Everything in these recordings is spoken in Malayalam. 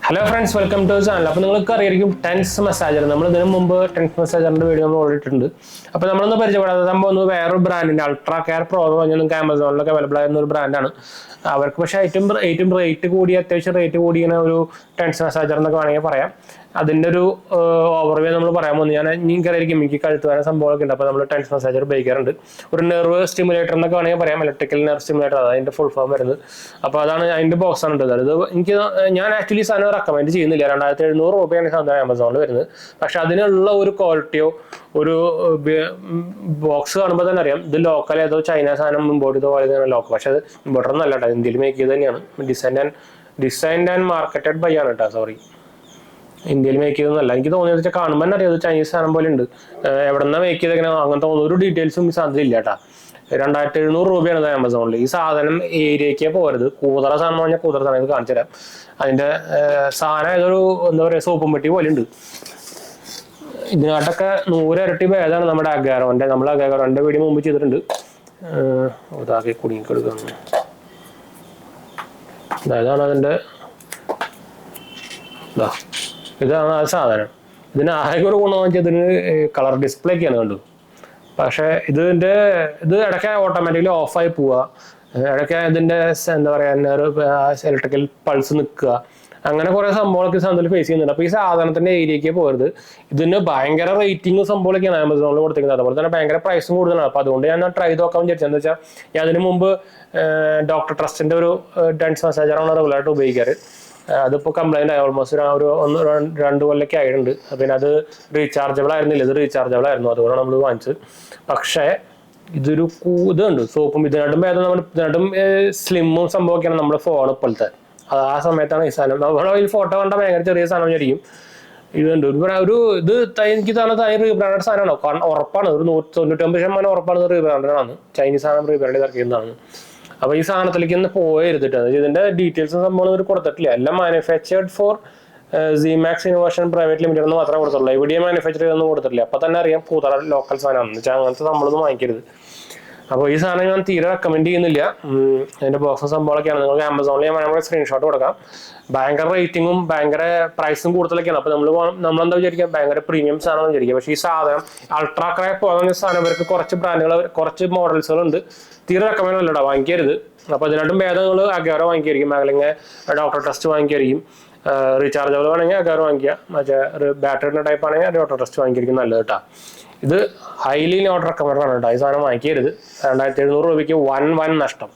Hello friends, welcome to channel. അപ്പോൾ നിങ്ങൾക്ക് അറിയായിരിക്കും ടെൻസ് മസാജർ. നമ്മൾ ഇതിനു മുമ്പ് ടെൻസ് മസാജറിന്റെ വീഡിയോ നമ്മൾ ഓടിയിട്ടുണ്ട്. അപ്പോൾ നമ്മളൊന്ന് പരിചയപ്പെടാതെ സംഭവം ഒന്ന് വേറൊരു ബ്രാൻഡിന്റെ അൾട്രാ കെയർ പ്രോ എന്ന് പറഞ്ഞാൽ നിങ്ങൾക്ക് ആമസോണിലൊക്കെ അവൈലബിൾ ആയിരുന്ന ഒരു ബ്രാൻഡാണ്. അവർക്ക് പക്ഷേ ഏറ്റവും റേറ്റ് കൂടി, അത്യാവശ്യം റേറ്റ് കൂടി ഇങ്ങനെ ഒരു ടെൻസ് മസാജർ എന്നൊക്കെ വേണമെങ്കിൽ പറയാം. അതിൻ്റെ ഒരു ഓവർവ്യൂ നമ്മൾ പറയാൻ പോകുന്നത്. നിങ്ങൾക്കറിയായിരിക്കും എനിക്ക് കഴുത്ത് വേന സംഭവമൊക്കെ ഉണ്ട്. അപ്പോൾ നമ്മൾ ടെൻസ് മസാജർ ഉപയോഗിക്കാറുണ്ട്. ഒരു നെർവ് സ്റ്റിമുലേറ്റർ എന്നൊക്കെ വേണമെങ്കിൽ പറയാം. ഇലക്ട്രിക്കൽ നെർവ് സ്റ്റിമുലേറ്റർ, അതിൻ്റെ ഫുൾ ഫോം വരുന്നത്. അപ്പോൾ അതാണ് അതിൻ്റെ ബോക്സാണ് ഇത്. ഞാൻ ആക്ച്വലി സാധനം റെക്കമെൻഡ് ചെയ്യുന്നില്ല. 2700 രൂപയാണ് സാധനം ആമസോണിൽ വരുന്നത്. പക്ഷെ അതിനുള്ള ഒരു ക്വാളിറ്റിയോ ഒരു ബോക്സ് കാണുമ്പോൾ തന്നെ അറിയാം ഇത് ലോക്കൽ ഏതോ ചൈന സാധനം ഇമ്പോർട്ട് ചെയ്ത പോലെ തന്നെ ലോക്കൽ. പക്ഷെ അത് ഇമ്പോർട്ടർ ഒന്നും അല്ല കേട്ടോ, ഇന്ത്യയിൽ മേക്ക് ചെയ്ത് തന്നെയാണ്. ഡിസൈൻഡ് ആൻഡ് മാർക്കറ്റഡ് ബൈ ആണ് കേട്ടോ. സോറി, ഇന്ത്യയിൽ മേക്ക് ചെയ്തൊന്നല്ല. എനിക്ക് തോന്നിയത് വെച്ചാൽ കാണുമ്പോൾ തന്നെ അറിയാം ചൈനീസ് സാധനം പോലെ ഉണ്ട്. എവിടെ നിന്നാണ് മേക്ക് ചെയ്തെങ്ങനെ അങ്ങനത്തെ ഒരു ഡീറ്റെയിൽസും ഈ സാധനത്തിൽ ഇല്ല കേട്ടോ. 2700 രൂപയാണ് ആമസോണിൽ. ഈ സാധനം ഏരിയയ്ക്കേ പോരുത്. കൂതറ സാധനം പറഞ്ഞാൽ കൂതറ സാധനം ഇത് കാണിച്ചു തരാം. അതിൻ്റെ സാധനം ഏതൊരു എന്താ പറയുക സോപ്പും പെട്ടി പോലെ ഉണ്ട്. ഇതിനായിട്ടൊക്കെ 100 ഇരട്ടി ഭേദമാണ് നമ്മുടെ അഗാരോൻ്റെ. നമ്മൾ അഗാരോൻ്റെ വീഡിയോ മുമ്പ് ചെയ്തിട്ടുണ്ട്. ഇതാക്കി കുടുങ്ങിക്കെടുക്കുന്നു. അതാണ് അതിൻ്റെ ഇതാണ് ആ സാധനം. ഇതിന് ആകെ ഒരു ഗുണമെന്ന് വെച്ചാൽ ഇതിന് കളർ ഡിസ്പ്ലേ ഒക്കെയാണ് കണ്ടു. പക്ഷേ ഇത് ഇടയ്ക്ക് ഓട്ടോമാറ്റിക്കലി ഓഫായി പോവുക, ഇടയ്ക്ക് ഇതിൻ്റെ എന്താ പറയുക ഇലക്ട്രിക്കൽ പൾസ് നിൽക്കുക, അങ്ങനെ കുറേ സംഭവങ്ങളൊക്കെ സാധനത്തിൽ ഫേസ് ചെയ്യുന്നുണ്ട്. അപ്പോൾ ഈ സാധനത്തിൻ്റെ ഏരിയയ്ക്ക് പോകരുത്. ഇതിന് ഭയങ്കര റേറ്റിംഗ് സംഭവമൊക്കെയാണ് ആമസോണിൽ കൊടുത്തിരിക്കുന്നത്. അതുപോലെ തന്നെ ഭയങ്കര പ്രൈസും കൂടുതലാണ്. അപ്പോൾ അതുകൊണ്ട് ഞാൻ ട്രൈ ചെയ്ത് നോക്കാൻ വിചാരിച്ചതെന്ന് വെച്ചാൽ ഞാൻ അതിന് മുമ്പ് ഡോക്ടർ ട്രസ്റ്റിൻ്റെ ഒരു ടെൻസ് മസാജറാണ് റെഗുലറായിട്ട് ഉപയോഗിക്കാറ്. അതിപ്പോൾ കംപ്ലൈൻ്റ് ആയി. ഓൾമോസ്റ്റ് ഒരു 1-2 കൊല്ലമൊക്കെ ആയിട്ടുണ്ട്. പിന്നെ അത് റീചാർജബിൾ ആയിരുന്നില്ല, ഇത് റീചാർജബിൾ ആയിരുന്നു. അതുകൊണ്ടാണ് നമ്മൾ വാങ്ങിച്ചത്. പക്ഷേ ഇതൊരു ഇതുണ്ട് സോപ്പും. ഇതിനായിട്ടും സ്ലിമ്മും സംഭവമൊക്കെയാണ് നമ്മുടെ ഫോൺ ഇപ്പോഴത്തെ. ആ സമയത്താണ് ഈ സാധനം നമ്മൾ ഈ ഫോട്ടോ കണ്ട ഭയങ്കര ചെറിയ സാധനം വിചാരിക്കും. ഇതുണ്ട് ഇത് എനിക്ക് തനി റീബ്രാൻഡഡ് സാധനമാണോ? കാരണം ഉറപ്പാണ്, ഒരു 99% ഉറപ്പാണ് ഇത് റീബ്രാൻഡാണ്. ചൈനീസ് സാധനം റീബ്രാൻഡ് ഇറക്കിയതാണ്. അപ്പോൾ ഈ സാധനത്തിലേക്ക് ഒന്ന് പോയിരുത്തിട്ട് ഇതിന്റെ ഡീറ്റെയിൽസും സംഭവം ഇവർ കൊടുത്തിട്ടില്ല. എല്ലാം മാനുഫാക്ചേർഡ് ഫോർ സിമാക്സ് ഇന്നോവേഷൻ പ്രൈവറ്റ് ലിമിറ്റഡ് എന്ന് മാത്രമേ കൊടുത്തുള്ളൂ. എവിടെയും മാനുഫാക്ചർ ചെയ്തൊന്നും കൊടുത്തിട്ടില്ല. അപ്പോൾ തന്നെ അറിയാം കൂതറ ലോക്കൽ സാധനമാണെന്ന് വെച്ചാൽ അങ്ങനത്തെ നമ്മളൊന്നും വാങ്ങിക്കരുത്. അപ്പോൾ ഈ സാധനം ഞാൻ തീരെ റെക്കമെൻഡ് ചെയ്യുന്നില്ല. അതിൻ്റെ ബോക്സും സംഭവമൊക്കെയാണ്. നിങ്ങൾക്ക് ആമസോണിൽ ഞാൻ വേണമെങ്കിൽ സ്ക്രീൻഷോട്ട് കൊടുക്കാം. ഭയങ്കര റേറ്റിങ്ങും ഭയങ്കര പ്രൈസും കൂടുതലൊക്കെയാണ്. അപ്പോൾ നമ്മളെന്താ വിചാരിക്കാം ഭയങ്കര പ്രീമിയം സാധനം വിചാരിക്കുക. പക്ഷേ ഈ സാധനം അൾട്രാ ക്രേ പോകുന്ന സാധനം ഇവർക്ക് കുറച്ച് ബ്രാൻഡുകൾ, കുറച്ച് മോഡൽസുകളുണ്ട്. തീരെ റെക്കമെൻഡ് അല്ലടാ, വാങ്ങിക്കരുത്. അപ്പോൾ ഇതിനായിട്ടും ഭേദം നിങ്ങൾ അഗാരോ വാങ്ങിക്കായിരിക്കും, അല്ലെങ്കിൽ ഡോക്ടർ ട്രസ്റ്റ് വാങ്ങിക്കായിരിക്കും. റീചാർജബിൾ വേണമെങ്കിൽ അഗാരോ വാങ്ങിക്കുക. മറ്റേ ബാറ്ററിൻ്റെ ടൈപ്പ് ആണെങ്കിൽ ഡോക്ടർ ട്രസ്റ്റ് വാങ്ങിക്കായിരിക്കും നല്ലത് കേട്ടോ. ഇത് ഹൈലി നോട്ട് റെക്കമെൻഡ് ആണ് കേട്ടോ. ഈ സാധനം വാങ്ങിക്കരുത്. 2700 രൂപയ്ക്ക് വൻ നഷ്ടം.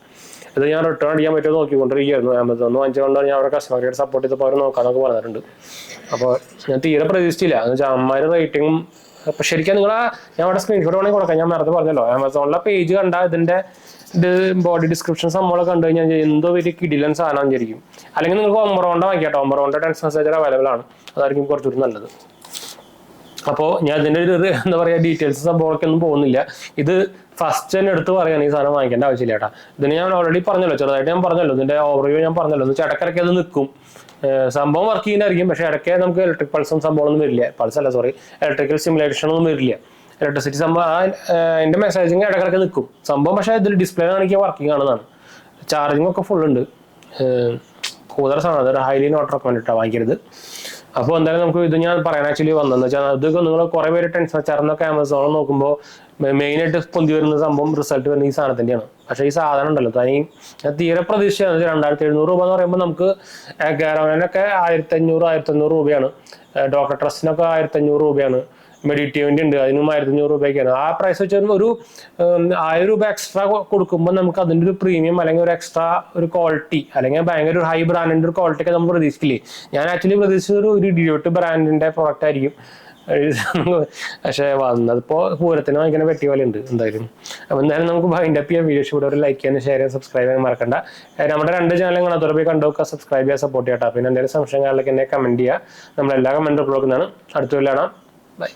ഇത് ഞാൻ റിട്ടേൺ അടിക്കാൻ പറ്റുമോ നോക്കിക്കൊണ്ടിരിക്കുകയായിരുന്നു. ആമസോൺ വാങ്ങിച്ചുകൊണ്ടാണ് ഞാൻ അവരുടെ കസ്റ്റമർ കെയർ സപ്പോർട്ട് ചെയ്തപ്പോൾ അവർ നോക്കാനൊക്കെ പറഞ്ഞിട്ടുണ്ട്. അപ്പോൾ ഞാൻ തീരെ പ്രതീക്ഷിച്ചില്ല. എന്ന് വെച്ചാൽ അമ്മമാർ റേറ്റിങ്ങും. അപ്പോൾ ശരിക്കും ഞാൻ അവിടെ സ്ക്രീൻഷോട്ട് വേണമെങ്കിൽ കൊടുക്കാം. ഞാൻ നേരത്തെ പറഞ്ഞല്ലോ ആമസോണിലെ പേജ് കണ്ടാൽ ഇതിൻ്റെ ബോഡി ഡിസ്ക്രിപ്ഷൻ സംഭവം കണ്ടു കഴിഞ്ഞാൽ എന്തോ വലിയ കിടിലൻ സാധനം വിചാരിക്കും. അല്ലെങ്കിൽ നിങ്ങൾക്ക് ഒമ്പറോണ്ട വാങ്ങിക്കാം. ഒമ്പറോണ്ട ടെൻസ് മസാജർ അവൈലബിൾ ആണ്. അതായിരിക്കും കുറച്ചുകൂടി നല്ലത്. അപ്പോൾ ഞാൻ ഇതിൻ്റെ ഒരു എന്താ പറയുക ഡീറ്റെയിൽസ് സംഭവമൊക്കെ ഒന്നും പോകുന്നില്ല. ഇത് ഫസ്റ്റ് തന്നെ എടുത്ത് പറയുകയാണ് ഈ സാധനം വാങ്ങിക്കേണ്ട ആവശ്യമില്ല കേട്ടോ. ഇതിന് ഞാൻ ഓൾറെഡി പറഞ്ഞല്ലോ, ചെറുതായിട്ട് ഞാൻ പറഞ്ഞല്ലോ, ഇതിൻ്റെ ഓവർവ്യൂ ഞാൻ പറഞ്ഞല്ലോ. എന്ന് വെച്ചാൽ ഇടയ്ക്കിടയ്ക്ക് അത് നിൽക്കും. സംഭവം വർക്ക് ചെയ്യുന്നതായിരിക്കും. പക്ഷേ ഇടയ്ക്ക് നമുക്ക് ഇലക്ട്രിക് പൾസും സംഭവമൊന്നും വരില്ല. ഇലക്ട്രിക്കൽ സ്റ്റിമുലേഷൻ ഒന്നും വരില്ല. ഇലക്ട്രിസിറ്റി സംഭവം അതിൻ്റെ മെസ്സേജിങ് ഇടയ്ക്കിടയ്ക്ക് നിൽക്കും സംഭവം. പക്ഷേ ഇതിൽ ഡിസ്പ്ലേ കാണിക്കുക വർക്കിംഗ് ആണെന്നാണ്. ചാർജിങ് ഒക്കെ ഫുൾ ഉണ്ട്. കൂടുതൽ സാധനം അതൊരു ഹൈലി നോട്ട് റെക്കമെൻഡ് ഇട്ടാണ് വാങ്ങിക്കരുത്. അപ്പോൾ എന്തായാലും നമുക്ക് ഇത് ഞാൻ പറയാൻ ആക്ച്വലി വന്നതെന്ന് വെച്ചാൽ ഇതൊക്കെ നിങ്ങൾ കുറേ പേര് ടെൻസ് മസാജറിനൊക്കെ ആമസോണിൽ നോക്കുമ്പോൾ മെയിനായിട്ട് പൊന്തി വരുന്ന സംഭവം റിസൾട്ട് വരുന്ന ഈ സാധനത്തിൻ്റെയാണ്. പക്ഷേ ഈ സാധനം ഉണ്ടല്ലോ ഞാൻ തീരെ പ്രതീക്ഷിച്ചാണ്. 2700 രൂപ എന്ന് പറയുമ്പോൾ നമുക്ക് ഗാരോനൊക്കെ 1500 രൂപയാണ്. ഡോക്ടർ ട്രസ്റ്റിനൊക്കെ 1500 രൂപയാണ്. മെഡിറ്റേവിൻ്റെ ഉണ്ട്, അതിനും 1500 രൂപയ്ക്കാണ്. ആ പ്രൈസ് വെച്ച് ഒരു 1000 രൂപ എക്സ്ട്രാ കൊടുക്കുമ്പോൾ നമുക്ക് അതിൻ്റെ ഒരു പ്രീമിയം അല്ലെങ്കിൽ ഒരു എക്സ്ട്രാ ഒരു ക്വാളിറ്റി അല്ലെങ്കിൽ ഭയങ്കര ഒരു ഹൈ ബ്രാൻഡിൻ്റെ ഒരു ക്വാളിറ്റി ഒക്കെ നമ്മൾ പ്രതീക്ഷിക്കില്ലേ. ഞാൻ ആക്ച്വലി പ്രതീക്ഷിച്ചത് ഒരു ഡിയോട്ട് ബ്രാൻഡിൻ്റെ പ്രോഡക്റ്റ് ആയിരിക്കും. പക്ഷേ വന്നതിപ്പോൾ പൂരത്തിന് വാങ്ങിക്കുന്ന പറ്റിയ പോലെ ഉണ്ട് എന്തായാലും. അപ്പോൾ എന്തായാലും നമുക്ക് വൈൻഡ് അപ്പ് ചെയ്യാം. വീഡിയോ കൂടെ ഒരു ലൈക്ക് ചെയ്യാനും ഷെയർ ചെയ്യാൻ സബ്സ്ക്രൈബ് ചെയ്യാൻ മറക്കണ്ട. നമ്മുടെ 2 ചാനലും കാണാത്തവരെ പോയി കണ്ടുനോക്കുക, സബ്സ്ക്രൈബ് ചെയ്യാൻ സപ്പോർട്ട് ചെയ്യട്ടോ. പിന്നെ എന്തെങ്കിലും സംശയങ്ങളിലേക്ക് എന്നെ കമൻറ്റ് ചെയ്യുക. നമ്മളെല്ലാ കമൻറ്റും റിപ്ലൈ കൊടുക്കുന്നതാണ്. അടുത്ത കൊല്ലം കാണാം. ബൈ.